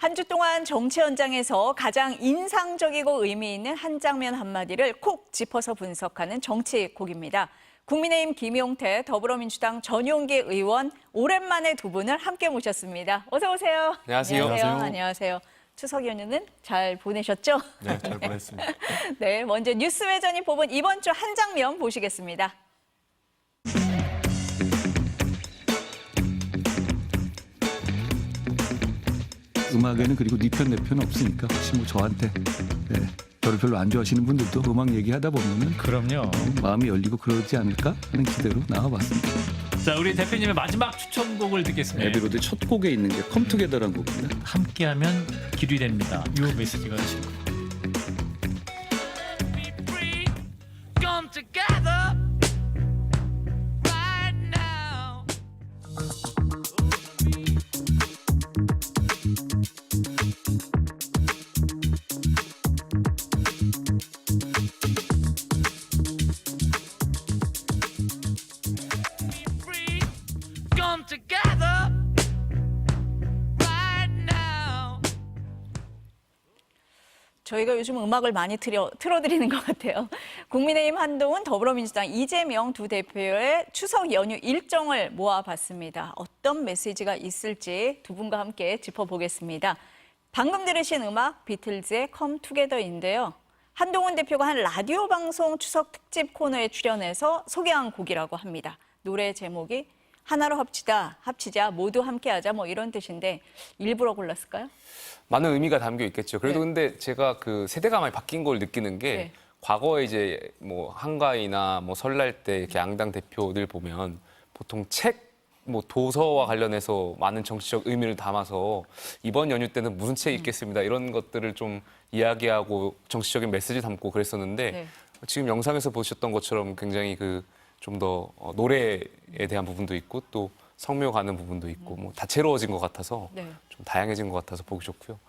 한 주 동안 정치 현장에서 가장 인상적이고 의미 있는 한 장면 한마디를 콕 짚어서 분석하는 정치콕입니다. 국민의힘 김용태, 더불어민주당 전용기 의원, 오랜만에 두 분을 함께 모셨습니다. 어서 오세요. 안녕하세요. 안녕하세요. 추석 연휴는 잘 보내셨죠? 네, 잘 보냈습니다. 네, 먼저 뉴스외전이 뽑은 이번 주 한 장면 보시겠습니다. 음악에는 그리고 네 편 내 편 없으니까 혹시 뭐 저한테 저를 별로 안 좋아하시는 분들도 음악 얘기하다 보면은 그럼요. 마음이 열리고 그러지 않을까 하는 기대로 나와봤습니다. 자, 우리 대표님의 마지막 추천곡을 듣겠습니다. 에비로드의 첫 곡에 있는 게 Come Together라는 곡입니다. 함께하면 길이 됩니다. 이 메시지가 지금. Be free, come together right now. Be free, come together right now. 저희가 요즘 음악을 많이 틀어드리는 것 같아요. 국민의힘 한동훈, 더불어민주당 이재명 두 대표의 추석 연휴 일정을 모아봤습니다. 어떤 메시지가 있을지 두 분과 함께 짚어보겠습니다. 방금 들으신 음악 비틀즈의 Come Together인데요. 한동훈 대표가 한 라디오 방송 추석 특집 코너에 출연해서 소개한 곡이라고 합니다. 노래 제목이 하나로 합치자, 모두 함께하자 뭐 이런 뜻인데 일부러 골랐을까요? 많은 의미가 담겨 있겠죠. 그래도 네. 근데 제가 그 세대가 많이 바뀐 걸 느끼는 게 네. 과거에 이제 뭐 한가위나 뭐 설날 때 이렇게 양당 대표들 보면 보통 책, 뭐 도서와 관련해서 많은 정치적 의미를 담아서 이번 연휴 때는 무슨 책 읽겠습니다. 이런 것들을 좀 이야기하고 정치적인 메시지 담고 그랬었는데 네. 지금 영상에서 보셨던 것처럼 굉장히 그 좀 더 노래에 대한 부분도 있고 또 성묘 가는 부분도 있고 뭐 다채로워진 것 같아서 네. 좀 다양해진 것 같아서 보기 좋고요.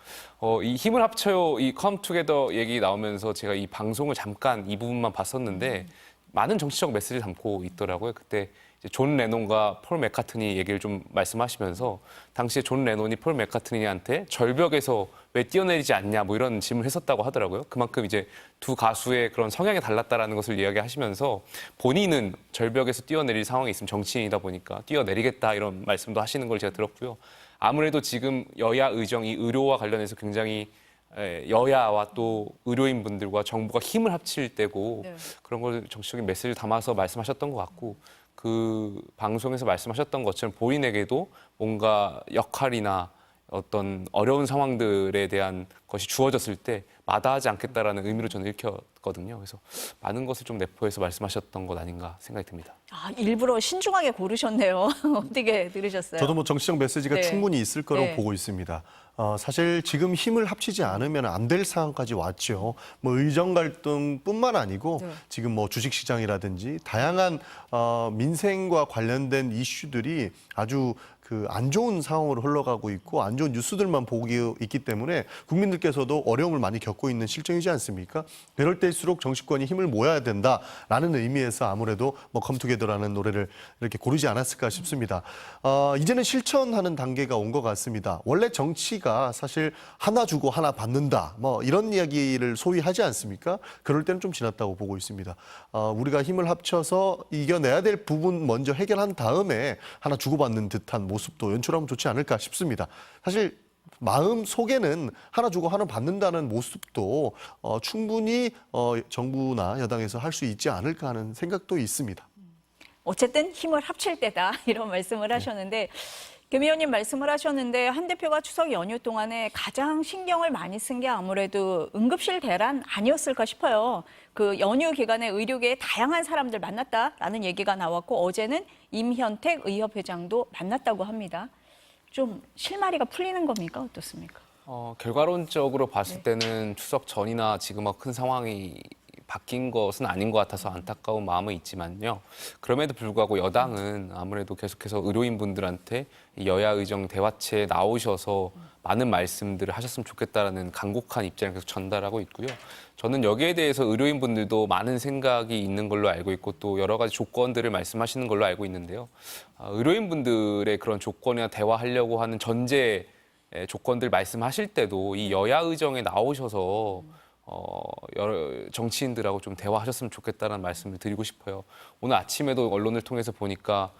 이 힘을 합쳐요 이 Come Together 얘기 나오면서 제가 이 방송을 잠깐 이 부분만 봤었는데 많은 정치적 메시지를 담고 있더라고요. 그때 이제 존 레논과 폴 맥카트니 얘기를 좀 말씀하시면서 당시에 존 레논이 폴 맥카트니한테 절벽에서 왜 뛰어내리지 않냐 뭐 이런 질문을 했었다고 하더라고요. 그만큼 이제 두 가수의 그런 성향이 달랐다라는 것을 이야기하시면서 본인은 절벽에서 뛰어내릴 상황이 있으면 정치인이다 보니까 뛰어내리겠다 이런 말씀도 하시는 걸 제가 들었고요. 아무래도 지금 여야 의정이 의료와 관련해서 굉장히 여야와 또 의료인분들과 정부가 힘을 합칠 때고 네. 그런 걸 정치적인 메시지를 담아서 말씀하셨던 것 같고 그 방송에서 말씀하셨던 것처럼 본인에게도 뭔가 역할이나 어떤 어려운 상황들에 대한 것이 주어졌을 때 마다하지 않겠다라는 의미로 저는 읽혔거든요. 그래서 많은 것을 좀 내포해서 말씀하셨던 것 아닌가 생각이 듭니다. 아, 일부러 신중하게 고르셨네요. 어떻게 들으셨어요? 저도 뭐 정치적 메시지가 네. 충분히 있을 거라고 네. 보고 있습니다. 사실 지금 힘을 합치지 않으면 안 될 상황까지 왔죠. 뭐 의정 갈등뿐만 아니고 네. 지금 뭐 주식시장이라든지 다양한 민생과 관련된 이슈들이 아주 그 안 좋은 상황으로 흘러가고 있고 안 좋은 뉴스들만 보고 있기 때문에 국민들께서도 어려움을 많이 겪고 있는 실정이지 않습니까? 그럴 때일수록 정치권이 힘을 모아야 된다라는 의미에서 아무래도 뭐 컴투게더라는 노래를 이렇게 고르지 않았을까 싶습니다. 이제는 실천하는 단계가 온 것 같습니다. 원래 정치가 사실 하나 주고 하나 받는다 뭐 이런 이야기를 소위 하지 않습니까? 그럴 때는 좀 지났다고 보고 있습니다. 우리가 힘을 합쳐서 이겨내야 될 부분 먼저 해결한 다음에 하나 주고받는 듯한 모습도 연출하면 좋지 않을까 싶습니다. 사실 마음 속에는 하나 주고 하나 받는다는 모습도 충분히 정부나 여당에서 할 수 있지 않을까 하는 생각도 있습니다. 어쨌든 힘을 합칠 때다 이런 말씀을 하셨는데 김 의원님 말씀을 하셨는데 한 대표가 추석 연휴 동안에 가장 신경을 많이 쓴 게 아무래도 응급실 대란 아니었을까 싶어요. 그 연휴 기간에 의료계의 다양한 사람들 만났다라는 얘기가 나왔고 어제는 임현택 의협회장도 만났다고 합니다. 좀 실마리가 풀리는 겁니까? 어떻습니까? 결과론적으로 봤을 때는 추석 전이나 지금하고 큰 상황이 바뀐 것은 아닌 것 같아서 안타까운 마음은 있지만요. 그럼에도 불구하고 여당은 아무래도 계속해서 의료인분들한테 여야 의정 대화체에 나오셔서 많은 말씀들을 하셨으면 좋겠다라는 간곡한 입장을 계속 전달하고 있고요. 저는 여기에 대해서 의료인분들도 많은 생각이 있는 걸로 알고 있고 또 여러 가지 조건들을 말씀하시는 걸로 알고 있는데요. 의료인분들의 그런 조건이나 대화하려고 하는 전제 조건들 말씀하실 때도 이 여야 의정에 나오셔서 여러 정치인들하고 좀 대화하셨으면 좋겠다는 말씀을 드리고 싶어요. 오늘 아침에도 언론을 통해서 보니까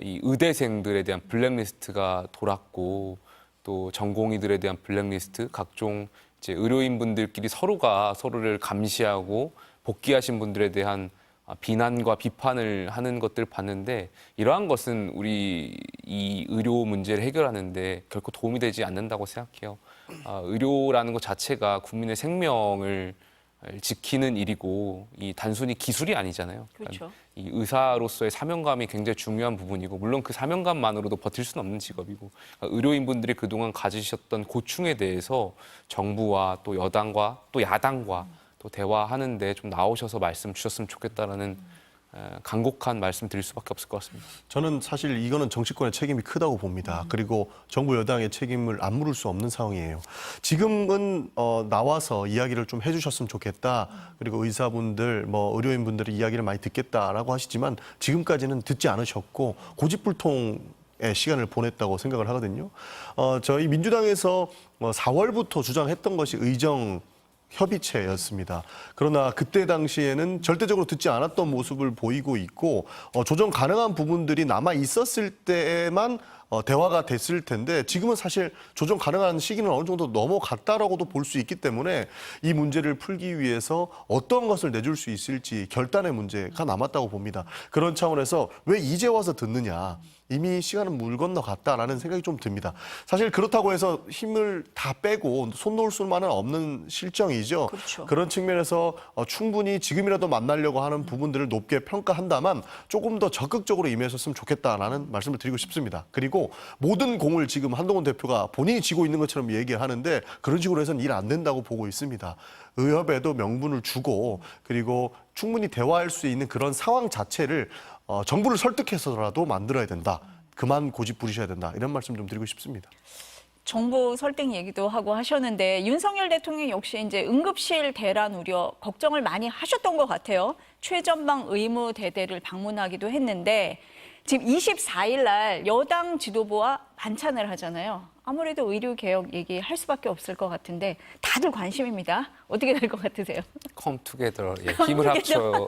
이 의대생들에 대한 블랙리스트가 돌았고 또 전공의들에 대한 블랙리스트, 각종 이제 의료인분들끼리 서로가 서로를 감시하고 복귀하신 분들에 대한 비난과 비판을 하는 것들 봤는데 이러한 것은 우리 이 의료 문제를 해결하는데 결코 도움이 되지 않는다고 생각해요. 의료라는 것 자체가 국민의 생명을 지키는 일이고 이 단순히 기술이 아니잖아요. 그렇죠. 이 의사로서의 사명감이 굉장히 중요한 부분이고 물론 그 사명감만으로도 버틸 수는 없는 직업이고 의료인분들이 그동안 가지셨던 고충에 대해서 정부와 또 여당과 또 야당과 또 대화하는데 좀 나오셔서 말씀 주셨으면 좋겠다라는 간곡한 말씀 드릴 수밖에 없을 것 같습니다. 저는 사실 이거는 정치권의 책임이 크다고 봅니다. 그리고 정부 여당의 책임을 안 물을 수 없는 상황이에요. 지금은 나와서 이야기를 좀 해주셨으면 좋겠다. 그리고 의사분들, 의료인분들의 이야기를 많이 듣겠다라고 하시지만 지금까지는 듣지 않으셨고 고집불통의 시간을 보냈다고 생각을 하거든요. 저희 민주당에서 4월부터 주장했던 것이 의정 협의체였습니다. 그러나 그때 당시에는 절대적으로 듣지 않았던 모습을 보이고 있고 조정 가능한 부분들이 남아 있었을 때에만 대화가 됐을 텐데 지금은 사실 조정 가능한 시기는 어느 정도 넘어갔다라고도 볼 수 있기 때문에 이 문제를 풀기 위해서 어떤 것을 내줄 수 있을지 결단의 문제가 남았다고 봅니다. 그런 차원에서 왜 이제 와서 듣느냐. 이미 시간은 물 건너갔다라는 생각이 좀 듭니다. 사실 그렇다고 해서 힘을 다 빼고 손 놓을 수만은 없는 실정이죠. 그렇죠. 그런 측면에서 충분히 지금이라도 만나려고 하는 부분들을 높게 평가한다만 조금 더 적극적으로 임하셨으면 좋겠다라는 말씀을 드리고 싶습니다. 그리고 모든 공을 지금 한동훈 대표가 본인이 쥐고 있는 것처럼 얘기하는데 그런 식으로 해서는 일 안 된다고 보고 있습니다. 의협에도 명분을 주고 그리고 충분히 대화할 수 있는 그런 상황 자체를 정부를 설득해서라도 만들어야 된다. 그만 고집 부리셔야 된다. 이런 말씀 좀 드리고 싶습니다. 정부 설득 얘기도 하고 하셨는데 윤석열 대통령 역시 이제 응급실 대란 우려 걱정을 많이 하셨던 것 같아요. 최전방 의무대대를 방문하기도 했는데 지금 24일 날 여당 지도부와 만찬을 하잖아요. 아무래도 의료개혁 얘기할 수밖에 없을 것 같은데 다들 관심입니다. 어떻게 될 것 같으세요? Come together, 힘을 합쳐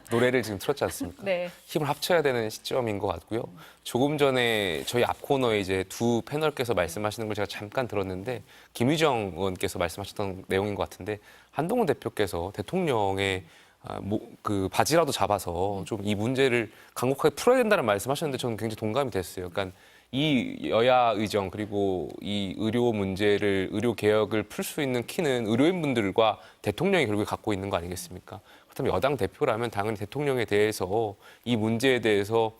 노래를 지금 틀었지 않습니까? 네. 힘을 합쳐야 되는 시점인 것 같고요. 조금 전에 저희 앞 코너에 이제 두 패널께서 말씀하시는 걸 제가 잠깐 들었는데 김유정 의원께서 말씀하셨던 내용인 것 같은데 한동훈 대표께서 대통령의 그 바지라도 잡아서 좀 이 문제를 강력하게 풀어야 된다는 말씀하셨는데 저는 굉장히 동감이 됐어요. 그러니까 이 여야 의정 그리고 이 의료 문제를 의료 개혁을 풀 수 있는 키는 의료인분들과 대통령이 결국에 갖고 있는 거 아니겠습니까? 그렇다면 여당 대표라면 당연히 대통령에 대해서 이 문제에 대해서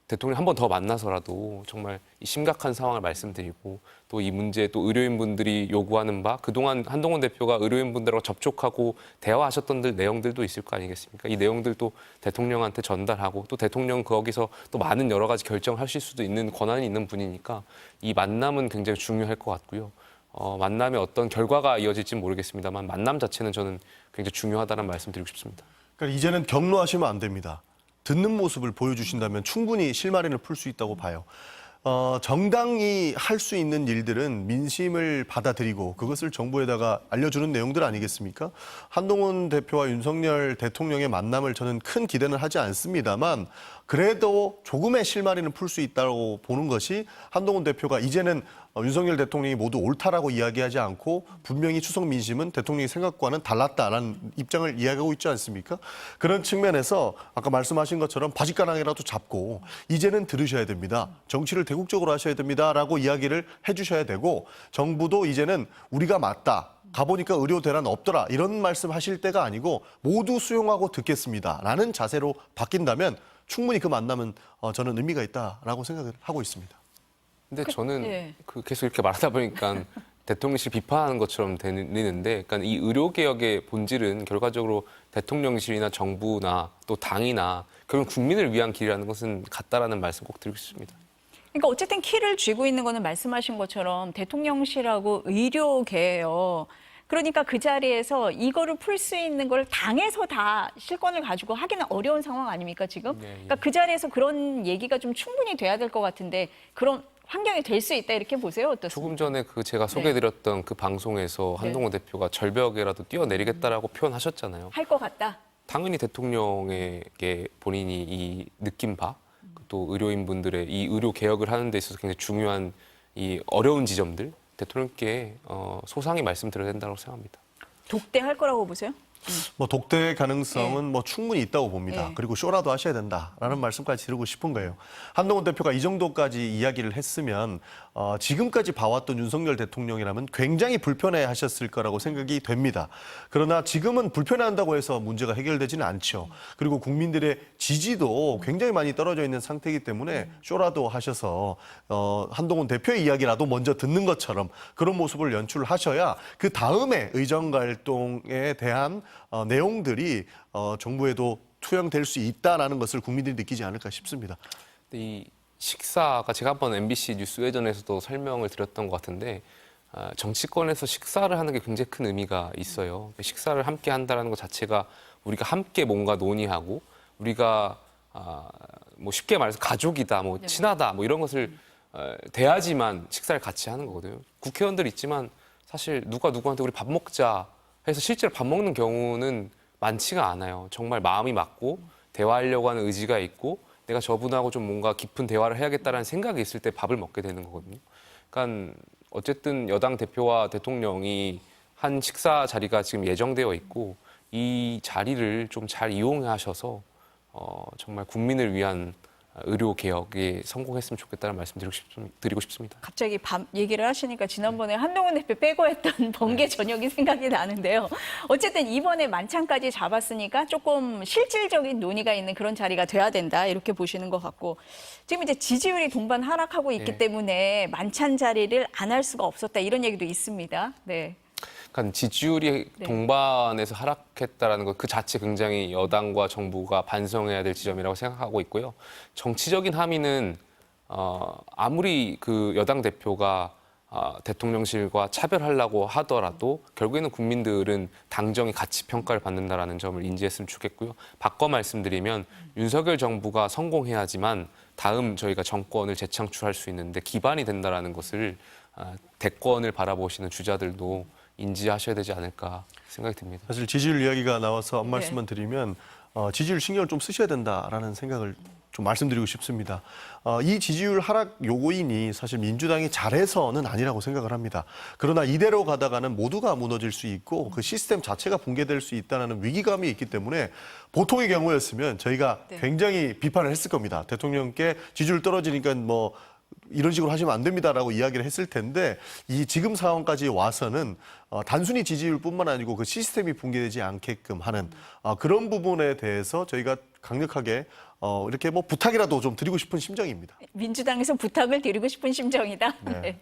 대통령 한 번 더 만나서라도 정말 이 심각한 상황을 말씀드리고 또 이 문제 또 의료인분들이 요구하는 바 그동안 한동훈 대표가 의료인분들하고 접촉하고 대화하셨던 내용들도 있을 거 아니겠습니까? 이 내용들도 대통령한테 전달하고 또 대통령 거기서 또 많은 여러 가지 결정하실 수도 있는 권한이 있는 분이니까 이 만남은 굉장히 중요할 것 같고요. 만남에 어떤 결과가 이어질지는 모르겠습니다만 만남 자체는 저는 굉장히 중요하다는 말씀드리고 싶습니다. 그러니까 이제는 격노하시면 안 됩니다. 듣는 모습을 보여주신다면 충분히 실마리를 풀 수 있다고 봐요. 정당이 할 수 있는 일들은 민심을 받아들이고 그것을 정부에다가 알려주는 내용들 아니겠습니까? 한동훈 대표와 윤석열 대통령의 만남을 저는 큰 기대는 하지 않습니다만 그래도 조금의 실마리는 풀 수 있다고 보는 것이 한동훈 대표가 이제는 윤석열 대통령이 모두 옳다라고 이야기하지 않고 분명히 추석 민심은 대통령의 생각과는 달랐다라는 입장을 이야기하고 있지 않습니까? 그런 측면에서 아까 말씀하신 것처럼 바짓가랑이라도 잡고 이제는 들으셔야 됩니다. 정치를 대국적으로 하셔야 됩니다라고 이야기를 해주셔야 되고 정부도 이제는 우리가 맞다. 가보니까 의료 대란 없더라. 이런 말씀하실 때가 아니고 모두 수용하고 듣겠습니다라는 자세로 바뀐다면 충분히 그 만남은 저는 의미가 있다라고 생각을 하고 있습니다. 근데 저는 예. 계속 이렇게 말하다 보니까 대통령실 비판하는 것처럼 들리는데, 그러니까 이 의료개혁의 본질은 결과적으로 대통령실이나 정부나 또 당이나 결국 국민을 위한 길이라는 것은 같다라는 말씀 꼭 드리고 싶습니다. 그러니까 어쨌든 키를 쥐고 있는 거는 말씀하신 것처럼 대통령실하고 의료계예요. 그러니까 그 자리에서 이거를 풀 수 있는 걸 당에서 다 실권을 가지고 하기는 어려운 상황 아닙니까 지금? 예, 예. 그러니까 그 자리에서 그런 얘기가 좀 충분히 돼야 될 것 같은데 그럼 환경이 될 수 있다 이렇게 보세요. 어떻습니까? 조금 전에 그 제가 소개해드렸던 그 방송에서 한동훈 대표가 절벽에라도 뛰어내리겠다라고 표현하셨잖아요. 할 것 같다. 당연히 대통령에게 본인이 이 느낀 바, 또 의료인분들의 이 의료 개혁을 하는 데 있어서 굉장히 중요한 이 어려운 지점들 대통령께 소상히 말씀드려야 된다고 생각합니다. 독대할 거라고 보세요? 뭐 독대 가능성은 뭐 충분히 있다고 봅니다. 네. 그리고 쇼라도 하셔야 된다라는 말씀까지 드리고 싶은 거예요. 한동훈 대표가 이 정도까지 이야기를 했으면 지금까지 봐왔던 윤석열 대통령이라면 굉장히 불편해하셨을 거라고 생각이 됩니다. 그러나 지금은 불편해한다고 해서 문제가 해결되지는 않죠. 그리고 국민들의 지지도 굉장히 많이 떨어져 있는 상태이기 때문에 쇼라도 하셔서 한동훈 대표의 이야기라도 먼저 듣는 것처럼 그런 모습을 연출하셔야 그 다음에 의정활동에 대한 내용들이 정부에도 투영될 수 있다는 것을 국민들이 느끼지 않을까 싶습니다. 근데 이 식사가 제가 한번 MBC 뉴스회전에서도 설명을 드렸던 것 같은데 정치권에서 식사를 하는 게 굉장히 큰 의미가 있어요. 식사를 함께 한다는 것 자체가 우리가 함께 뭔가 논의하고 우리가 뭐 쉽게 말해서 가족이다, 뭐 친하다, 뭐 이런 것을 돼야지만 식사를 같이 하는 거거든요. 국회의원들 있지만 사실 누가 누구한테 우리 밥 먹자 해서 실제로 밥 먹는 경우는 많지가 않아요. 정말 마음이 맞고 대화하려고 하는 의지가 있고 내가 저분하고 좀 뭔가 깊은 대화를 해야겠다라는 생각이 있을 때 밥을 먹게 되는 거거든요. 그러니까 어쨌든 여당 대표와 대통령이 한 식사 자리가 지금 예정되어 있고 이 자리를 좀 잘 이용하셔서 정말 국민을 위한 의료 개혁에 성공했으면 좋겠다는 말씀 드리고 싶습니다. 갑자기 밥 얘기를 하시니까 지난번에 한동훈 대표 빼고 했던 번개 저녁이 생각이 나는데요. 어쨌든 이번에 만찬까지 잡았으니까 조금 실질적인 논의가 있는 그런 자리가 돼야 된다 이렇게 보시는 것 같고 지금 이제 지지율이 동반 하락하고 있기 때문에 만찬 자리를 안 할 수가 없었다 이런 얘기도 있습니다. 네. 그러니까 지지율이 동반해서 하락했다라는 것 그 자체 굉장히 여당과 정부가 반성해야 될 지점이라고 생각하고 있고요. 정치적인 함의는 아무리 그 여당 대표가 대통령실과 차별하려고 하더라도 결국에는 국민들은 당정이 가치 평가를 받는다라는 점을 인지했으면 좋겠고요. 바꿔 말씀드리면 윤석열 정부가 성공해야지만 다음 저희가 정권을 재창출할 수 있는데 기반이 된다라는 것을 대권을 바라보시는 주자들도 인지하셔야 되지 않을까 생각이 듭니다. 사실 지지율 이야기가 나와서 한 말씀만 드리면 지지율 신경을 좀 쓰셔야 된다라는 생각을 좀 말씀드리고 싶습니다. 이 지지율 하락 요인이 사실 민주당이 잘해서는 아니라고 생각을 합니다. 그러나 이대로 가다가는 모두가 무너질 수 있고 그 시스템 자체가 붕괴될 수 있다는 위기감이 있기 때문에 보통의 경우였으면 저희가 굉장히 비판을 했을 겁니다. 대통령께 지지율 떨어지니까 뭐 이런 식으로 하시면 안 됩니다라고 이야기를 했을 텐데 이 지금 상황까지 와서는 단순히 지지율뿐만 아니고 그 시스템이 붕괴되지 않게끔 하는 그런 부분에 대해서 저희가 강력하게 이렇게 뭐 부탁이라도 좀 드리고 싶은 심정입니다. 민주당에서 부탁을 드리고 싶은 심정이다. 네. 네.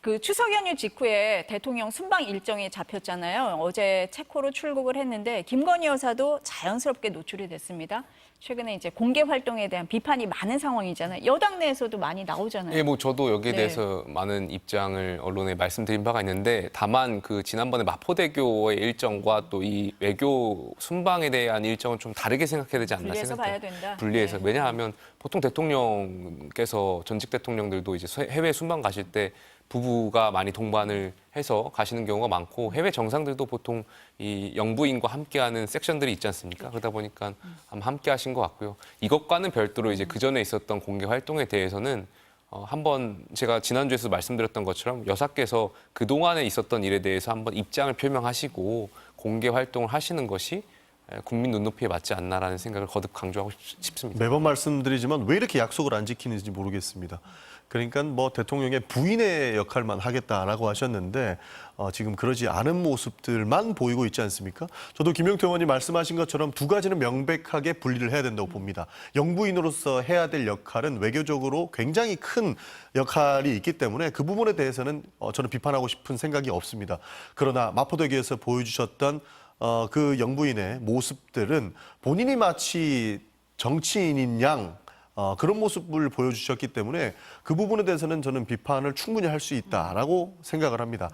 그 추석 연휴 직후에 대통령 순방 일정이 잡혔잖아요. 어제 체코로 출국을 했는데 김건희 여사도 자연스럽게 노출이 됐습니다. 최근에 이제 공개 활동에 대한 비판이 많은 상황이잖아요. 여당 내에서도 많이 나오잖아요. 예, 뭐 저도 여기에 네. 대해서 많은 입장을 언론에 말씀드린 바가 있는데 다만 그 지난번에 마포대교의 일정과 또 이 외교 순방에 대한 일정은 좀 다르게 생각해야 되지 않나 분리해서 생각해요. 봐야 된다. 분리해서. 네. 왜냐하면 보통 대통령께서 전직 대통령들도 이제 해외 순방 가실 때 부부가 많이 동반을 해서 가시는 경우가 많고 해외 정상들도 보통 이 영부인과 함께하는 섹션들이 있지 않습니까? 그러다 보니까 아마 함께 하신 것 같고요. 이것과는 별도로 이제 그 전에 있었던 공개 활동에 대해서는 한번 제가 지난주에서 말씀드렸던 것처럼 여사께서 그동안에 있었던 일에 대해서 한번 입장을 표명하시고 공개 활동을 하시는 것이 국민 눈높이에 맞지 않나라는 생각을 거듭 강조하고 싶습니다. 매번 말씀드리지만 왜 이렇게 약속을 안 지키는지 모르겠습니다. 그러니까 뭐 대통령의 부인의 역할만 하겠다라고 하셨는데 지금 그러지 않은 모습들만 보이고 있지 않습니까? 저도 김용태 의원이 말씀하신 것처럼 두 가지는 명백하게 분리를 해야 된다고 봅니다. 영부인으로서 해야 될 역할은 외교적으로 굉장히 큰 역할이 있기 때문에 그 부분에 대해서는 저는 비판하고 싶은 생각이 없습니다. 그러나 마포대교에서 보여주셨던 그 영부인의 모습들은 본인이 마치 정치인인 양 그런 모습을 보여주셨기 때문에 그 부분에 대해서는 저는 비판을 충분히 할 수 있다라고 생각을 합니다.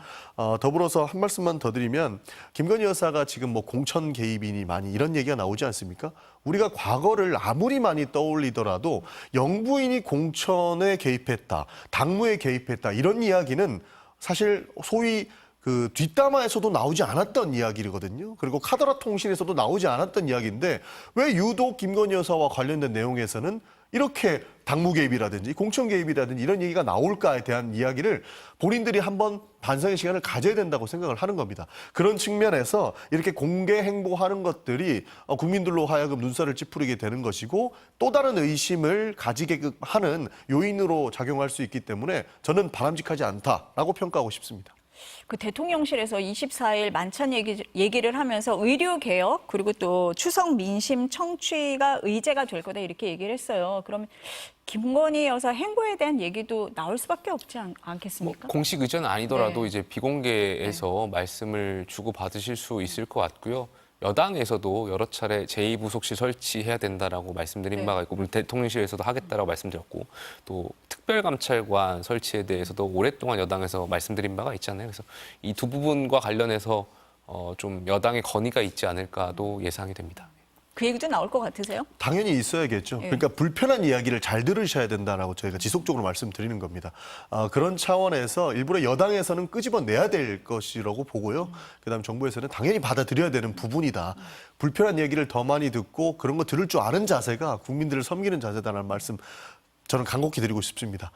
더불어서 한 말씀만 더 드리면 김건희 여사가 지금 뭐 공천 개입이니 많이 이런 얘기가 나오지 않습니까? 우리가 과거를 아무리 많이 떠올리더라도 영부인이 공천에 개입했다, 당무에 개입했다 이런 이야기는 사실 소위 그 뒷담화에서도 나오지 않았던 이야기거든요. 그리고 카더라 통신에서도 나오지 않았던 이야기인데 왜 유독 김건희 여사와 관련된 내용에서는 이렇게 당무 개입이라든지 공천 개입이라든지 이런 얘기가 나올까에 대한 이야기를 본인들이 한번 반성의 시간을 가져야 된다고 생각을 하는 겁니다. 그런 측면에서 이렇게 공개 행보하는 것들이 국민들로 하여금 눈살을 찌푸리게 되는 것이고 또 다른 의심을 가지게 하는 요인으로 작용할 수 있기 때문에 저는 바람직하지 않다라고 평가하고 싶습니다. 그 대통령실에서 24일 만찬 얘기를 하면서 의료 개혁 그리고 또 추석 민심 청취가 의제가 될 거다 이렇게 얘기를 했어요. 그러면 김건희 여사 행보에 대한 얘기도 나올 수밖에 없지 않겠습니까? 공식 의전은 아니더라도 네. 이제 비공개에서 말씀을 주고 받으실 수 있을 것 같고요. 여당에서도 여러 차례 제2부속실 설치해야 된다라고 말씀드린 네. 바가 있고 물론 대통령실에서도 하겠다라고 말씀드렸고 또 특별감찰관 설치에 대해서도 오랫동안 여당에서 말씀드린 바가 있잖아요. 그래서 이 두 부분과 관련해서 좀 여당의 건의가 있지 않을까도 예상이 됩니다. 그 얘기도 나올 것 같으세요? 당연히 있어야겠죠. 예. 그러니까 불편한 이야기를 잘 들으셔야 된다라고 저희가 지속적으로 말씀드리는 겁니다. 그런 차원에서 일부러 여당에서는 끄집어내야 될 것이라고 보고요. 그다음 정부에서는 당연히 받아들여야 되는 부분이다. 불편한 얘기를 더 많이 듣고 그런 거 들을 줄 아는 자세가 국민들을 섬기는 자세다라는 말씀 저는 간곡히 드리고 싶습니다.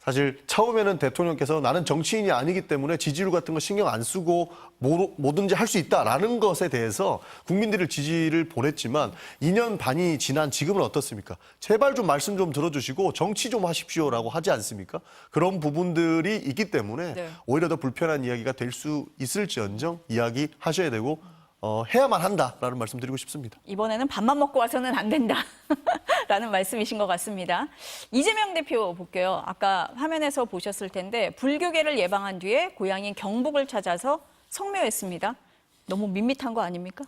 사실 처음에는 대통령께서 나는 정치인이 아니기 때문에 지지율 같은 거 신경 안 쓰고 뭐든지 할 수 있다라는 것에 대해서 국민들을 지지를 보냈지만 2년 반이 지난 지금은 어떻습니까? 제발 좀 말씀 좀 들어주시고 정치 좀 하십시오라고 하지 않습니까? 그런 부분들이 있기 때문에 네. 오히려 더 불편한 이야기가 될 수 있을지언정 이야기하셔야 되고 해야만 한다라는 말씀 드리고 싶습니다. 이번에는 밥만 먹고 와서는 안 된다라는 말씀이신 것 같습니다. 이재명 대표 볼게요. 아까 화면에서 보셨을 텐데 불교계를 예방한 뒤에 고향인 경북을 찾아서 성묘했습니다. 너무 밋밋한 거 아닙니까?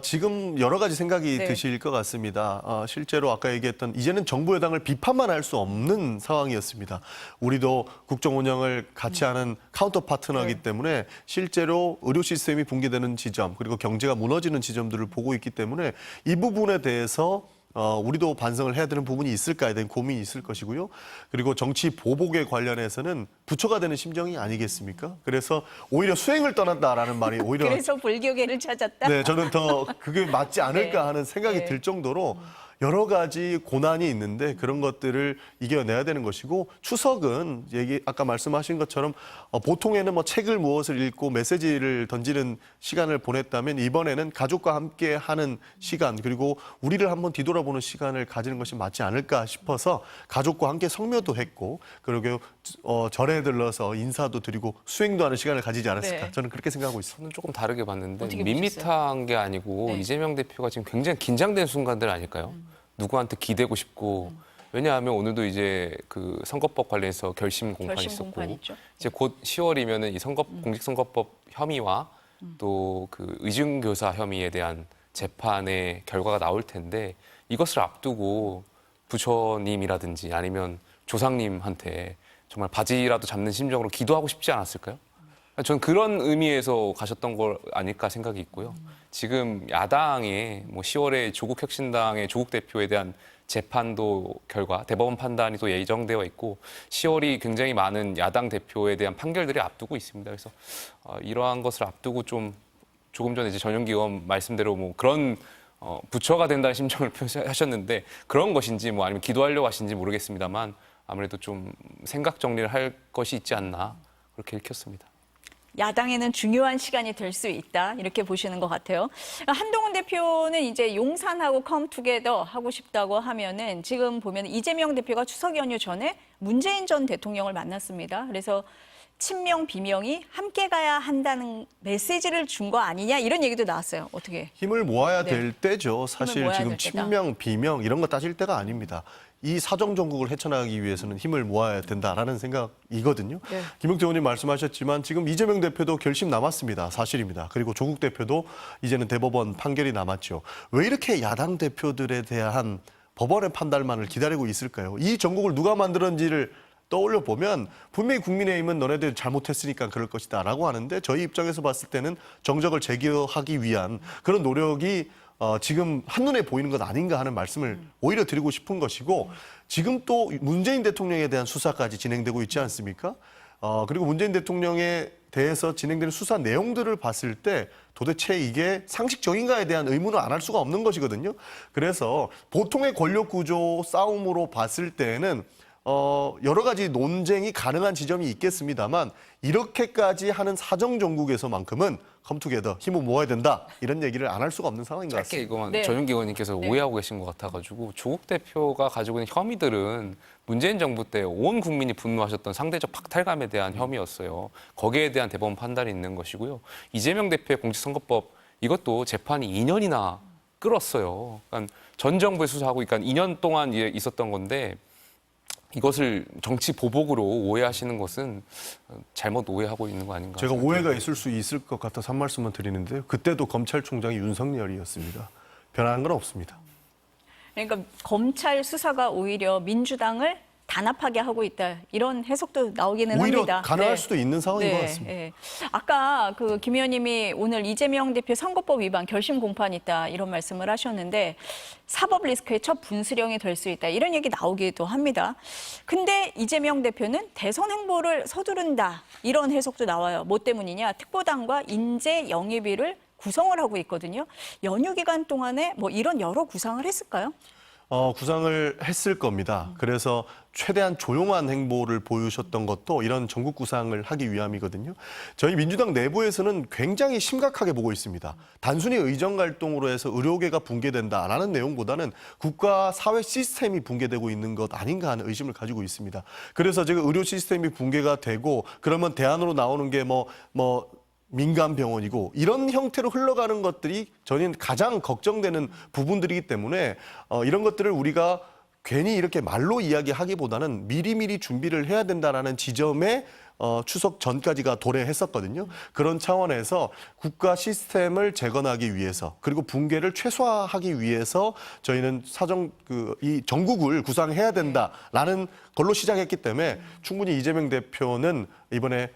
지금 여러 가지 생각이 네. 드실 것 같습니다. 실제로 아까 얘기했던 이제는 정부 여당을 비판만 할 수 없는 상황이었습니다. 우리도 국정 운영을 같이 하는 카운터 파트너이기 네. 때문에 실제로 의료 시스템이 붕괴되는 지점 그리고 경제가 무너지는 지점들을 보고 있기 때문에 이 부분에 대해서 우리도 반성을 해야 되는 부분이 있을까에 대한 고민이 있을 것이고요. 그리고 정치 보복에 관련해서는 부처가 되는 심정이 아니겠습니까? 그래서 오히려 수행을 떠난다라는 말이 오히려 그래서 불교계를 찾았다. 네, 저는 더 그게 맞지 않을까 네. 하는 생각이 네. 들 정도로 여러 가지 고난이 있는데 그런 것들을 이겨내야 되는 것이고 추석은 아까 말씀하신 것처럼 보통에는 뭐 책을 무엇을 읽고 메시지를 던지는 시간을 보냈다면 이번에는 가족과 함께 하는 시간 그리고 우리를 한번 뒤돌아보는 시간을 가지는 것이 맞지 않을까 싶어서 가족과 함께 성묘도 했고 그리고 절에 들러서 인사도 드리고 수행도 하는 시간을 가지지 않았을까 네. 저는 그렇게 생각하고 있습니다. 저는 조금 다르게 봤는데 어떻게 밋밋한 게 아니고 네. 이재명 대표가 지금 굉장히 긴장된 순간들 아닐까요? 누구한테 기대고 싶고 왜냐하면 오늘도 이제 그 선거법 관련해서 결심 공판이 결심 있었고 공판 있죠. 이제 곧 10월이면은 이 공직선거법 혐의와 또 그 의중교사 혐의에 대한 재판의 결과가 나올 텐데 이것을 앞두고 부처님이라든지 아니면 조상님한테 정말 바지라도 잡는 심정으로 기도하고 싶지 않았을까요? 저는 그런 의미에서 가셨던 걸 아닐까 생각이 있고요. 지금 야당의 뭐 10월에 조국혁신당의 조국 대표에 대한 재판도 결과 대법원 판단이 또 예정되어 있고 10월이 굉장히 많은 야당 대표에 대한 판결들이 앞두고 있습니다. 그래서 이러한 것을 앞두고 좀 조금 전에 이제 전용기 의원 말씀대로 뭐 그런 부처가 된다는 심정을 표시하셨는데 그런 것인지 뭐 아니면 기도하려고 하신지 모르겠습니다만 아무래도 좀 생각 정리를 할 것이 있지 않나 그렇게 읽혔습니다. 야당에는 중요한 시간이 될 수 있다 이렇게 보시는 것 같아요. 한동훈 대표는 이제 용산하고 컴투게더 하고 싶다고 하면은 지금 보면 이재명 대표가 추석 연휴 전에 문재인 전 대통령을 만났습니다. 그래서 친명 비명이 함께 가야 한다는 메시지를 준 거 아니냐 이런 얘기도 나왔어요. 어떻게? 힘을 모아야 네. 될 때죠. 사실 모아야 지금 될 때다. 친명, 비명 이런 거 따질 때가 아닙니다. 이 사정 정국을 헤쳐나가기 위해서는 힘을 모아야 된다라는 생각이거든요. 네. 김용태 의원님 말씀하셨지만 지금 이재명 대표도 결심 남았습니다. 사실입니다. 그리고 조국 대표도 이제는 대법원 판결이 남았죠. 왜 이렇게 야당 대표들에 대한 법원의 판단만을 기다리고 있을까요? 이 전국을 누가 만들었는지를 떠올려 보면 분명히 국민의힘은 너네들 잘못했으니까 그럴 것이다라고 하는데 저희 입장에서 봤을 때는 정적을 제기하기 위한 그런 노력이 지금 한눈에 보이는 것 아닌가 하는 말씀을 오히려 드리고 싶은 것이고 지금 또 문재인 대통령에 대한 수사까지 진행되고 있지 않습니까? 그리고 문재인 대통령에 대해서 진행되는 수사 내용들을 봤을 때 도대체 이게 상식적인가에 대한 의문을 안 할 수가 없는 것이거든요. 그래서 보통의 권력 구조 싸움으로 봤을 때는 여러 가지 논쟁이 가능한 지점이 있겠습니다만 이렇게까지 하는 사정 정국에서만큼은 컴투게더 힘을 모아야 된다 이런 얘기를 안 할 수가 없는 상황인 것 짧게 같습니다. 이거만 네. 조윤기 의원님께서 오해하고 계신 것 같아가지고 조국 대표가 가지고 있는 혐의들은 문재인 정부 때 온 국민이 분노하셨던 상대적 박탈감에 대한 혐의였어요. 거기에 대한 대법원 판단이 있는 것이고요. 이재명 대표의 공직선거법 이것도 재판이 2년이나 끌었어요. 그러니까 전 정부의 수사하고 그러니까 2년 동안 있었던 건데 이것을 정치 보복으로 오해하시는 것은 잘못 오해하고 있는 거 아닌가. 제가 오해가 있을 수 있을 것 같아서 한 말씀만 드리는데요. 그때도 검찰총장이 윤석열이었습니다. 변한 건 없습니다. 그러니까 검찰 수사가 오히려 민주당을 단합하게 하고 있다 이런 해석도 나오기는 오히려 합니다. 가능할 수도 있는 상황인 것 같습니다. 네. 아까 그 김 의원님이 오늘 이재명 대표 선거법 위반 결심 공판이 있다 이런 말씀을 하셨는데 사법 리스크의 첫 분수령이 될 수 있다 이런 얘기 나오기도 합니다. 근데 이재명 대표는 대선 행보를 서두른다 이런 해석도 나와요. 뭐 때문이냐? 특보당과 인재 영입위를 구성을 하고 있거든요. 연휴 기간 동안에 뭐 이런 여러 구상을 했을까요? 구상을 했을 겁니다. 그래서 최대한 조용한 행보를 보여주셨던 것도 이런 전국 구상을 하기 위함이거든요. 저희 민주당 내부에서는 굉장히 심각하게 보고 있습니다. 단순히 의정 활동으로 해서 의료계가 붕괴된다라는 내용보다는 국가 사회 시스템이 붕괴되고 있는 것 아닌가 하는 의심을 가지고 있습니다. 그래서 제가 의료 시스템이 붕괴가 되고 그러면 대안으로 나오는 게 민간 병원이고 이런 형태로 흘러가는 것들이 저는 가장 걱정되는 부분들이기 때문에 이런 것들을 우리가 괜히 이렇게 말로 이야기하기보다는 미리미리 준비를 해야 된다라는 지점에 추석 전까지가 도래했었거든요. 그런 차원에서 국가 시스템을 재건하기 위해서 그리고 붕괴를 최소화하기 위해서 저희는 이 전국을 구상해야 된다라는 걸로 시작했기 때문에 충분히 이재명 대표는 이번에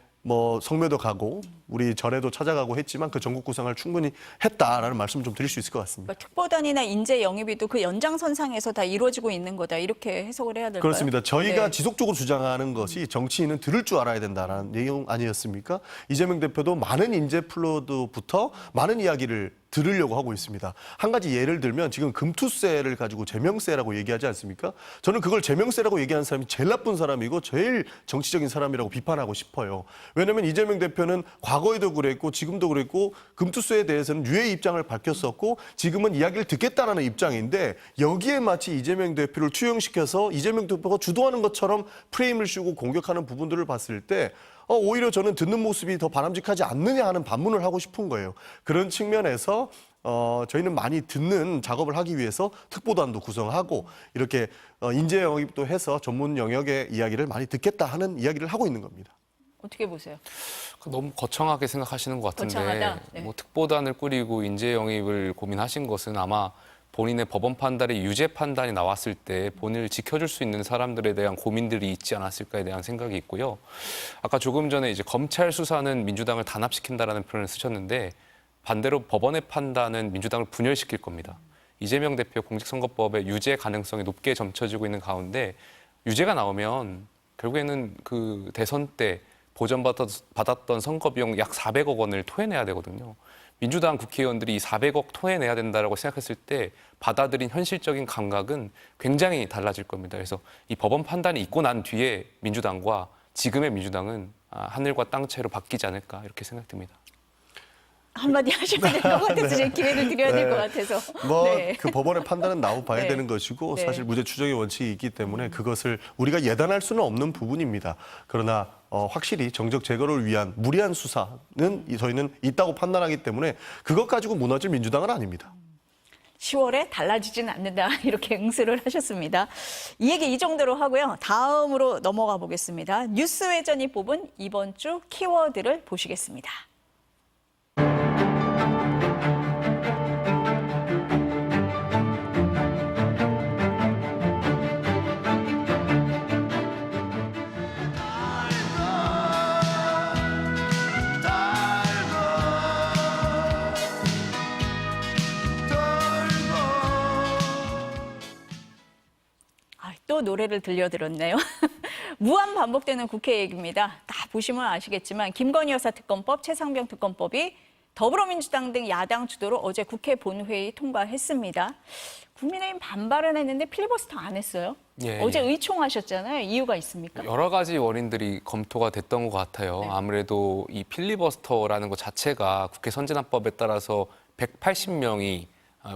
성묘도 가고 우리 절에도 찾아가고 했지만 그 전국 구상을 충분히 했다라는 말씀을 좀 드릴 수 있을 것 같습니다. 그러니까 특보단이나 인재 영입위도 그 연장선상에서 다 이루어지고 있는 거다 이렇게 해석을 해야 될까요? 그렇습니다. 저희가 네. 지속적으로 주장하는 것이 정치인은 들을 줄 알아야 된다는 내용 아니었습니까? 이재명 대표도 많은 인재 플로드부터 많은 이야기를 들으려고 하고 있습니다. 한 가지 예를 들면 지금 금투세를 가지고 제명세라고 얘기하지 않습니까? 저는 그걸 제명세라고 얘기하는 사람이 제일 나쁜 사람이고 제일 정치적인 사람이라고 비판하고 싶어요. 왜냐하면 이재명 대표는 과거에도 그랬고 지금도 그랬고 금투세에 대해서는 유해 입장을 밝혔었고 지금은 이야기를 듣겠다라는 입장인데 여기에 마치 이재명 대표를 투영시켜서 이재명 대표가 주도하는 것처럼 프레임을 씌우고 공격하는 부분들을 봤을 때 오히려 저는 듣는 모습이 더 바람직하지 않느냐 하는 반문을 하고 싶은 거예요. 그런 측면에서 저희는 많이 듣는 작업을 하기 위해서 특보단도 구성하고 이렇게 인재 영입도 해서 전문 영역의 이야기를 많이 듣겠다 하는 이야기를 하고 있는 겁니다. 어떻게 보세요? 너무 거창하게 생각하시는 것 같은데 거창하다? 네. 특보단을 꾸리고 인재 영입을 고민하신 것은 아마 본인의 법원 판단이 유죄 판단이 나왔을 때 본인을 지켜줄 수 있는 사람들에 대한 고민들이 있지 않았을까에 대한 생각이 있고요. 아까 조금 전에 이제 검찰 수사는 민주당을 단합시킨다라는 표현을 쓰셨는데 반대로 법원의 판단은 민주당을 분열시킬 겁니다. 이재명 대표 공직선거법의 유죄 가능성이 높게 점쳐지고 있는 가운데 유죄가 나오면 결국에는 그 대선 때 보전받았던 선거 비용 약 400억 원을 토해내야 되거든요. 민주당 국회의원들이 이 400억 토해내야 된다고 생각했을 때 받아들인 현실적인 감각은 굉장히 달라질 겁니다. 그래서 이 법원 판단이 있고 난 뒤에 민주당과 지금의 민주당은 하늘과 땅 차이로 바뀌지 않을까 이렇게 생각됩니다. 한마디 하시면 될 것 같아서 제 기회를 드려야 될 것 같아서. 네. 그 법원의 판단은 나오 봐야 네. 되는 것이고 네. 사실 무죄 추정의 원칙이 있기 때문에 그것을 우리가 예단할 수는 없는 부분입니다. 그러나 확실히 정적 제거를 위한 무리한 수사는 저희는 있다고 판단하기 때문에 그것 가지고 무너질 민주당은 아닙니다. 10월에 달라지진 않는다 이렇게 응수를 하셨습니다. 이 얘기 이 정도로 하고요. 다음으로 넘어가 보겠습니다. 뉴스회전이 뽑은 이번 주 키워드를 보시겠습니다. 노래를 들려드렸네요. 무한 반복되는 국회 얘기입니다. 다 보시면 아시겠지만 김건희 여사 특검법, 최상병 특검법이 더불어민주당 등 야당 주도로 어제 국회 본회의 통과했습니다. 국민의힘 반발은 했는데 필리버스터 안 했어요. 예, 어제 예. 의총하셨잖아요. 이유가 있습니까? 여러 가지 원인들이 검토가 됐던 것 같아요. 네. 아무래도 이 필리버스터라는 것 자체가 국회 선진화법에 따라서 180명이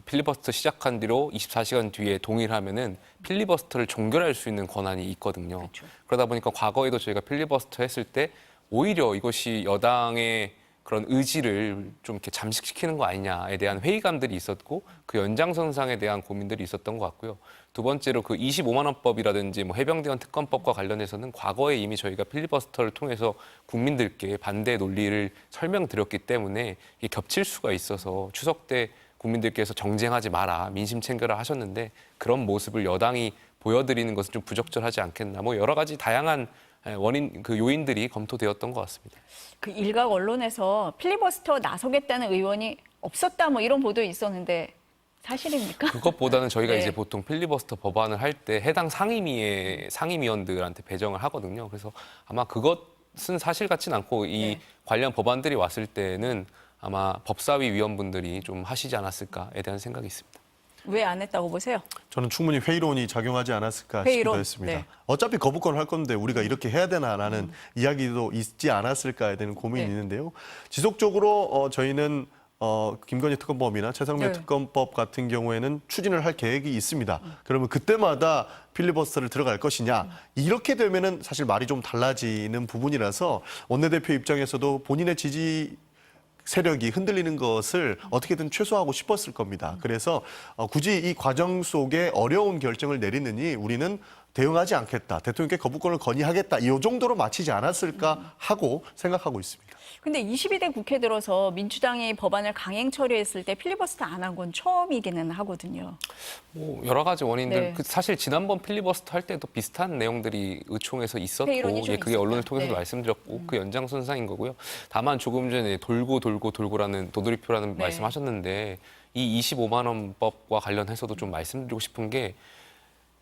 필리버스터 시작한 뒤로 24시간 뒤에 동의하면은 필리버스터를 종결할 수 있는 권한이 있거든요. 그렇죠. 그러다 보니까 과거에도 저희가 필리버스터 했을 때 오히려 이것이 여당의 그런 의지를 좀 이렇게 잠식시키는 거 아니냐에 대한 회의감들이 있었고 그 연장선상에 대한 고민들이 있었던 것 같고요. 두 번째로 그 25만 원법이라든지 뭐 해병대원 특검법과 관련해서는 과거에 이미 저희가 필리버스터를 통해서 국민들께 반대 논리를 설명드렸기 때문에 이게 겹칠 수가 있어서 추석 때 국민들께서 정쟁하지 마라, 민심 챙겨라 하셨는데 그런 모습을 여당이 보여드리는 것은 좀 부적절하지 않겠나. 뭐 여러 가지 다양한 원인, 그 요인들이 검토되었던 것 같습니다. 그 일각 언론에서 필리버스터 나서겠다는 의원이 없었다 뭐 이런 보도 있었는데 사실입니까? 그것보다는 저희가 네. 이제 보통 필리버스터 법안을 할 때 해당 상임위원들한테 배정을 하거든요. 그래서 아마 그것은 사실 같진 않고 이 네. 관련 법안들이 왔을 때는 아마 법사위 위원분들이 좀 하시지 않았을까에 대한 생각이 있습니다. 왜 안 했다고 보세요? 저는 충분히 회의론이 작용하지 않았을까 회의론? 싶기도 했습니다. 네. 어차피 거부권을 할 건데 우리가 이렇게 해야 되나라는 이야기도 있지 않았을까에 대한 고민이 네. 있는데요. 지속적으로 저희는 김건희 특검법이나 최상병 네. 특검법 같은 경우에는 추진을 할 계획이 있습니다. 그러면 그때마다 필리버스터를 들어갈 것이냐. 이렇게 되면은 사실 말이 좀 달라지는 부분이라서 원내대표 입장에서도 본인의 지지 세력이 흔들리는 것을 어떻게든 최소화하고 싶었을 겁니다. 그래서 굳이 이 과정 속에 어려운 결정을 내리느니 우리는 대응하지 않겠다. 대통령께 거부권을 건의하겠다. 이 정도로 마치지 않았을까 하고 생각하고 있습니다. 근데 22대 국회 들어서 민주당이 법안을 강행 처리했을 때 필리버스터 안 한 건 처음이기는 하거든요. 뭐 여러 가지 원인들. 네. 그 사실 지난번 필리버스터 할 때도 비슷한 내용들이 의총에서 있었고, 회의론이 좀 그게 있었다. 언론을 통해서도 네. 말씀드렸고, 그 연장선상인 거고요. 다만 조금 전에 돌고라는 도돌이표라는 네. 말씀하셨는데 이 25만 원법과 관련해서도 좀 말씀드리고 싶은 게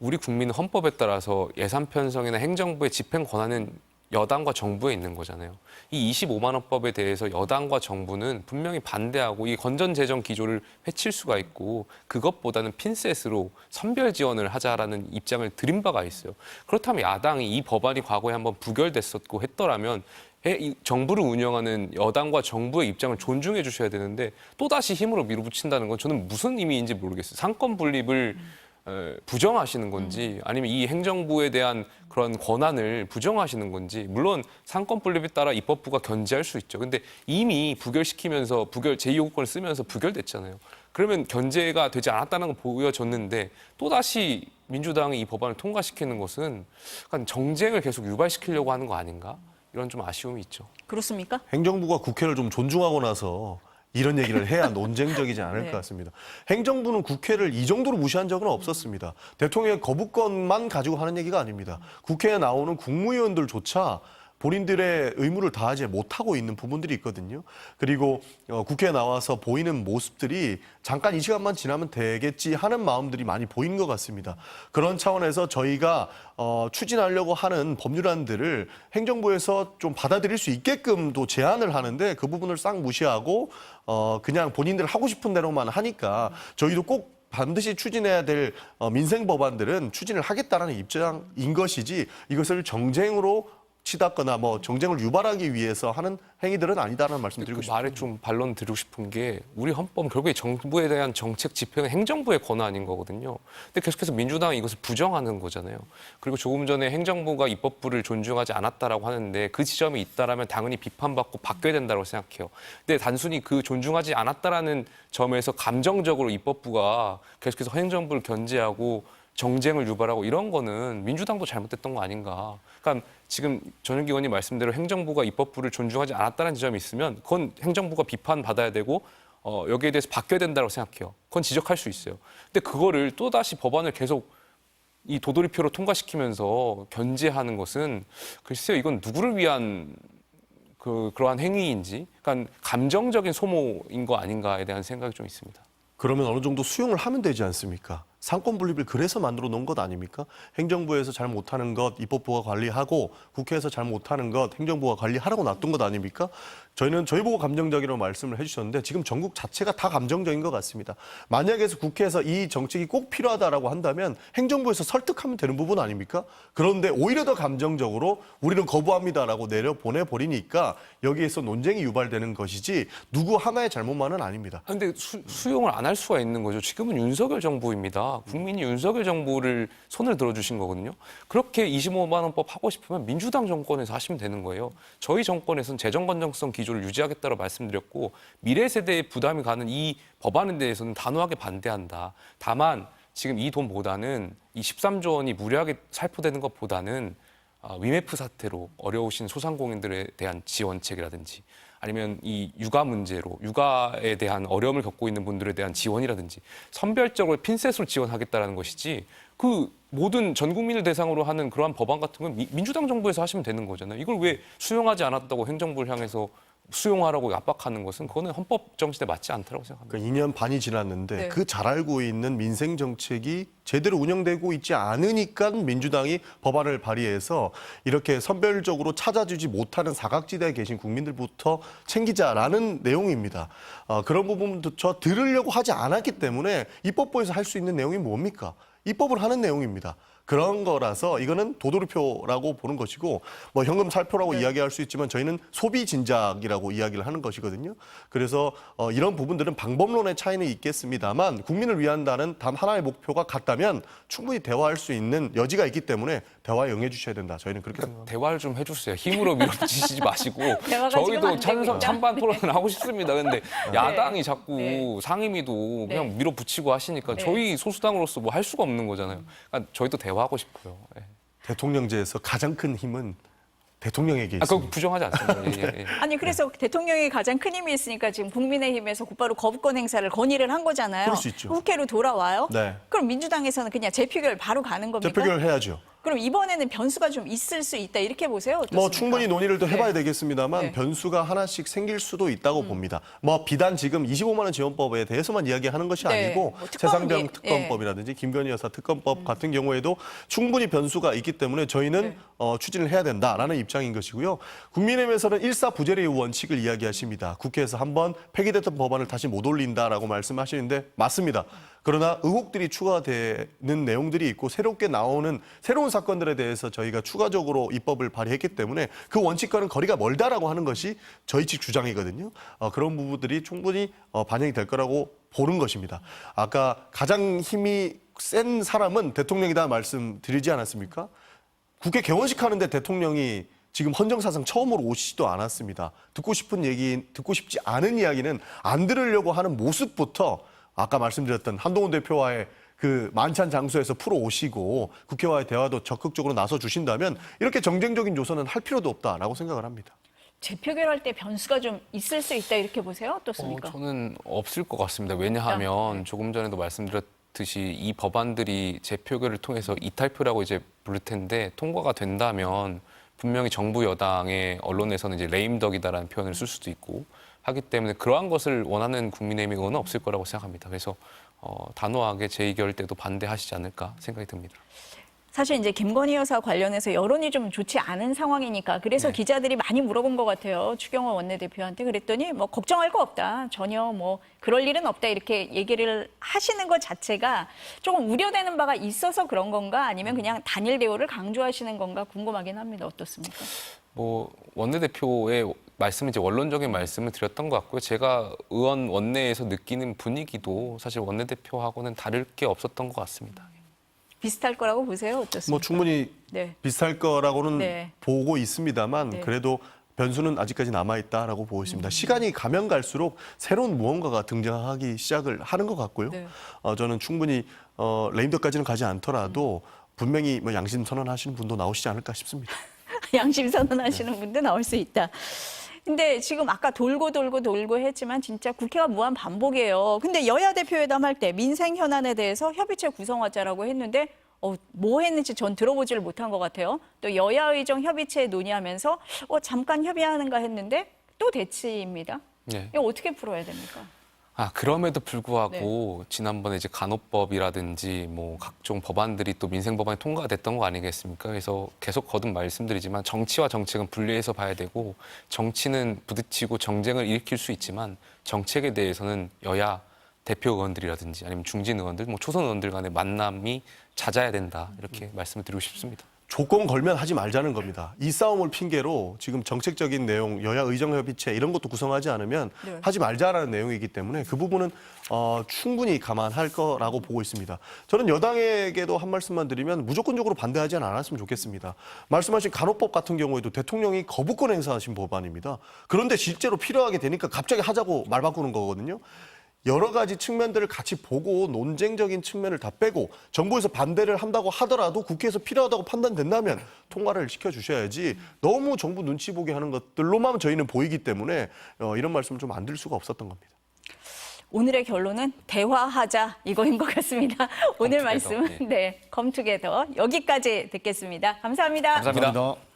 우리 국민은 헌법에 따라서 예산 편성이나 행정부의 집행 권한은 여당과 정부에 있는 거잖아요. 이 25만 원법에 대해서 여당과 정부는 분명히 반대하고 이 건전재정 기조를 해칠 수가 있고 그것보다는 핀셋으로 선별 지원을 하자라는 입장을 드린 바가 있어요. 그렇다면 야당이 이 법안이 과거에 한번 부결됐었고 했더라면 이 정부를 운영하는 여당과 정부의 입장을 존중해 주셔야 되는데 또다시 힘으로 밀어붙인다는 건 저는 무슨 의미인지 모르겠어요. 상권 분립을 부정하시는 건지 아니면 이 행정부에 대한 그런 권한을 부정하시는 건지 물론 상권 분립에 따라 입법부가 견제할 수 있죠. 근데 이미 부결시키면서 제2요구권을 쓰면서 부결됐잖아요. 그러면 견제가 되지 않았다는 건 보여졌는데 또다시 민주당이 이 법안을 통과시키는 것은 약간 정쟁을 계속 유발시키려고 하는 거 아닌가? 이런 좀 아쉬움이 있죠. 그렇습니까? 행정부가 국회를 좀 존중하고 나서 이런 얘기를 해야 논쟁적이지 않을 네. 것 같습니다. 행정부는 국회를 이 정도로 무시한 적은 없었습니다. 대통령의 거부권만 가지고 하는 얘기가 아닙니다. 국회에 나오는 국무위원들조차 본인들의 의무를 다하지 못하고 있는 부분들이 있거든요. 그리고 국회에 나와서 보이는 모습들이 잠깐 이 시간만 지나면 되겠지 하는 마음들이 많이 보이는 것 같습니다. 그런 차원에서 저희가 추진하려고 하는 법률안들을 행정부에서 좀 받아들일 수 있게끔도 제안을 하는데 그 부분을 싹 무시하고 그냥 본인들 하고 싶은 대로만 하니까 저희도 꼭 반드시 추진해야 될 민생 법안들은 추진을 하겠다라는 입장인 것이지 이것을 정쟁으로 치닫거나 뭐 정쟁을 유발하기 위해서 하는 행위들은 아니다라는 말씀드리고 그 싶습니다. 말에 좀 반론 드리고 싶은 게 우리 헌법은 결국에 정부에 대한 정책 집행은 행정부의 권한인 거거든요. 근데 계속해서 민주당이 이것을 부정하는 거잖아요. 그리고 조금 전에 행정부가 입법부를 존중하지 않았다라고 하는데 그 지점이 있다라면 당연히 비판받고 바뀌어야 된다고 생각해요. 근데 단순히 그 존중하지 않았다라는 점에서 감정적으로 입법부가 계속해서 행정부를 견제하고 정쟁을 유발하고 이런 거는 민주당도 잘못됐던 거 아닌가. 그러니까 지금 전현기 의원님 말씀대로 행정부가 입법부를 존중하지 않았다는 지점이 있으면 그건 행정부가 비판받아야 되고 여기에 대해서 바뀌어야 된다고 생각해요. 그건 지적할 수 있어요. 근데 그거를 또다시 법안을 계속 이 도돌이표로 통과시키면서 견제하는 것은 글쎄요, 이건 누구를 위한 그러한 행위인지 그러니까 감정적인 소모인 거 아닌가에 대한 생각이 좀 있습니다. 그러면 어느 정도 수용을 하면 되지 않습니까? 상권 분립을 그래서 만들어 놓은 것 아닙니까? 행정부에서 잘 못하는 것 입법부가 관리하고 국회에서 잘 못하는 것 행정부가 관리하라고 놔둔 것 아닙니까? 저희는 저희 보고 감정적이라고 말씀을 해주셨는데 지금 전국 자체가 다 감정적인 것 같습니다. 만약에 국회에서 이 정책이 꼭 필요하다라고 한다면 행정부에서 설득하면 되는 부분 아닙니까? 그런데 오히려 더 감정적으로 우리는 거부합니다라고 내려보내버리니까 여기에서 논쟁이 유발되는 것이지 누구 하나의 잘못만은 아닙니다. 근데 수용을 안 할 수가 있는 거죠. 지금은 윤석열 정부입니다. 국민이 윤석열 정부를 손을 들어주신 거거든요. 그렇게 25만 원법 하고 싶으면 민주당 정권에서 하시면 되는 거예요. 저희 정권에서는 재정 건전성 기조를 유지하겠다고 말씀드렸고 미래 세대에 부담이 가는 이 법안에 대해서는 단호하게 반대한다. 다만 지금 이 돈보다는 이 13조 원이 무리하게 살포되는 것보다는 위메프 사태로 어려우신 소상공인들에 대한 지원책이라든지 아니면 이 육아 문제로 육아에 대한 어려움을 겪고 있는 분들에 대한 지원이라든지 선별적으로 핀셋으로 지원하겠다라는 것이지 그 모든 전 국민을 대상으로 하는 그러한 법안 같은 건 민주당 정부에서 하시면 되는 거잖아요. 이걸 왜 수용하지 않았다고 행정부를 향해서 수용하라고 압박하는 것은 그거는 헌법 정신에 맞지 않다고 생각합니다. 그러니까 2년 반이 지났는데 네. 그 잘 알고 있는 민생 정책이 제대로 운영되고 있지 않으니까 민주당이 법안을 발의해서 이렇게 선별적으로 찾아주지 못하는 사각지대에 계신 국민들부터 챙기자라는 내용입니다. 그런 부분부터 들으려고 하지 않았기 때문에 입법부에서 할 수 있는 내용이 뭡니까? 입법을 하는 내용입니다. 그런 거라서 이거는 도돌이표라고 보는 것이고 뭐 현금 살표라고 이야기할 수 있지만 저희는 소비 진작이라고 이야기를 하는 것이거든요. 그래서 이런 부분들은 방법론의 차이는 있겠습니다만 국민을 위한다는 단 하나의 목표가 같다면 충분히 대화할 수 있는 여지가 있기 때문에 대화에 응해 주셔야 된다. 저희는 그렇게 생각합니다. 대화를 좀 해주세요. 힘으로 밀어붙이시지 마시고 대화가 지금 저희도 안 되고 있다. 찬반 토론을 하고 싶습니다. 근데 야당이 자꾸 네. 상임위도 그냥 네. 밀어붙이고 하시니까 네. 저희 소수당으로서 뭐 할 수가 없는 거잖아요. 그러니까 저희도 대화하고 싶어요. 예. 대통령제에서 가장 큰 힘은 대통령에게 그거 있습니다. 부정하지 않습니다. 예, 예. 아니 그래서 대통령이 가장 큰 힘이 있으니까 지금 국민의힘에서 곧바로 거부권 행사를 건의를 한 거잖아요. 그럴 수 있죠. 국회로 돌아와요. 네. 그럼 민주당에서는 그냥 재표결 바로 가는 겁니까? 재표결을 해야죠. 그럼 이번에는 변수가 좀 있을 수 있다 이렇게 보세요? 어떻습니까? 뭐 충분히 논의를 더 해봐야 네. 되겠습니다만 네. 변수가 하나씩 생길 수도 있다고 봅니다. 뭐 비단 지금 25만 원 지원법에 대해서만 이야기하는 것이 네. 아니고 뭐 특검 최상병 예. 특검법이라든지 김건희 여사 특검법 같은 경우에도 충분히 변수가 있기 때문에 저희는 네. 추진을 해야 된다라는 입장인 것이고요. 국민의힘에서는 일사부재의 원칙을 이야기하십니다. 국회에서 한번 폐기됐던 법안을 다시 못 올린다라고 말씀하시는데 맞습니다. 그러나 의혹들이 추가되는 내용들이 있고 새롭게 나오는 새로운 사건들에 대해서 저희가 추가적으로 입법을 발의했기 때문에 그 원칙과는 거리가 멀다라고 하는 것이 저희 측 주장이거든요. 그런 부분들이 충분히 반영이 될 거라고 보는 것입니다. 아까 가장 힘이 센 사람은 대통령이다 말씀드리지 않았습니까? 국회 개원식 하는데 대통령이 지금 헌정사상 처음으로 오시지도 않았습니다. 듣고 싶은 얘기, 듣고 싶지 않은 이야기는 안 들으려고 하는 모습부터 아까 말씀드렸던 한동훈 대표와의 그 만찬 장소에서 풀어 오시고 국회와의 대화도 적극적으로 나서 주신다면 이렇게 정쟁적인 요소는 할 필요도 없다라고 생각을 합니다. 재표결할 때 변수가 좀 있을 수 있다 이렇게 보세요? 어떻습니까? 저는 없을 것 같습니다. 왜냐하면 조금 전에도 말씀드렸듯이 이 법안들이 재표결을 통해서 이탈표라고 이제 부를 텐데 통과가 된다면 분명히 정부 여당의 언론에서는 이제 레임덕이다라는 표현을 쓸 수도 있고 하기 때문에 그러한 것을 원하는 국민의힘이 그건 없을 거라고 생각합니다. 그래서 단호하게 재의결 때도 반대하시지 않을까 생각이 듭니다. 사실 이제 김건희 여사 관련해서 여론이 좀 좋지 않은 상황이니까 그래서 기자들이 많이 물어본 것 같아요. 추경호 원내대표한테 그랬더니 뭐 걱정할 거 없다. 전혀 뭐 그럴 일은 없다. 이렇게 얘기를 하시는 것 자체가 조금 우려되는 바가 있어서 그런 건가 아니면 그냥 단일 대우를 강조하시는 건가 궁금하긴 합니다. 어떻습니까? 뭐 원내대표의 말씀은 이제 원론적인 말씀을 드렸던 것 같고요. 제가 의원 원내에서 느끼는 분위기도 사실 원내대표하고는 다를 게 없었던 것 같습니다. 비슷할 거라고 보세요? 어떻습니까? 뭐 충분히 네. 비슷할 거라고는 네. 보고 있습니다만 네. 그래도 변수는 아직까지 남아있다라고 보고 있습니다. 시간이 가면 갈수록 새로운 무언가가 등장하기 시작을 하는 것 같고요. 네. 저는 충분히 레임덕까지는 가지 않더라도 분명히 뭐 양심 선언하시는 분도 나오시지 않을까 싶습니다. 양심 선언하시는 분도 나올 수 있다. 근데 지금 아까 돌고 했지만 진짜 국회가 무한 반복이에요. 근데 여야 대표회담 할 때 민생 현안에 대해서 협의체 구성하자라고 했는데 뭐 했는지 전 들어보지를 못한 것 같아요. 또 여야의정 협의체 논의하면서 잠깐 협의하는가 했는데 또 대치입니다. 네. 이거 어떻게 풀어야 됩니까? 그럼에도 불구하고 지난번에 이제 간호법이라든지 뭐 각종 법안들이 또 민생 법안이 통과됐던 거 아니겠습니까? 그래서 계속 거듭 말씀드리지만 정치와 정책은 분리해서 봐야 되고 정치는 부딪히고 정쟁을 일으킬 수 있지만 정책에 대해서는 여야 대표 의원들이라든지 아니면 중진 의원들, 뭐 초선 의원들 간의 만남이 잦아야 된다 이렇게 말씀을 드리고 싶습니다. 조건 걸면 하지 말자는 겁니다. 이 싸움을 핑계로 지금 정책적인 내용, 여야 의정협의체 이런 것도 구성하지 않으면 네. 하지 말자라는 내용이기 때문에 그 부분은 충분히 감안할 거라고 보고 있습니다. 저는 여당에게도 한 말씀만 드리면 무조건적으로 반대하지 않았으면 좋겠습니다. 말씀하신 간호법 같은 경우에도 대통령이 거부권 행사하신 법안입니다. 그런데 실제로 필요하게 되니까 갑자기 하자고 말 바꾸는 거거든요. 여러 가지 측면들을 같이 보고 논쟁적인 측면을 다 빼고 정부에서 반대를 한다고 하더라도 국회에서 필요하다고 판단된다면 통과를 시켜주셔야지 너무 정부 눈치 보게 하는 것들로만 저희는 보이기 때문에 이런 말씀을 좀 안 드릴 수가 없었던 겁니다. 오늘의 결론은 대화하자 이거인 것 같습니다. 오늘 컴투게더, 말씀은 컴투게더 여기까지 듣겠습니다. 감사합니다. 감사합니다.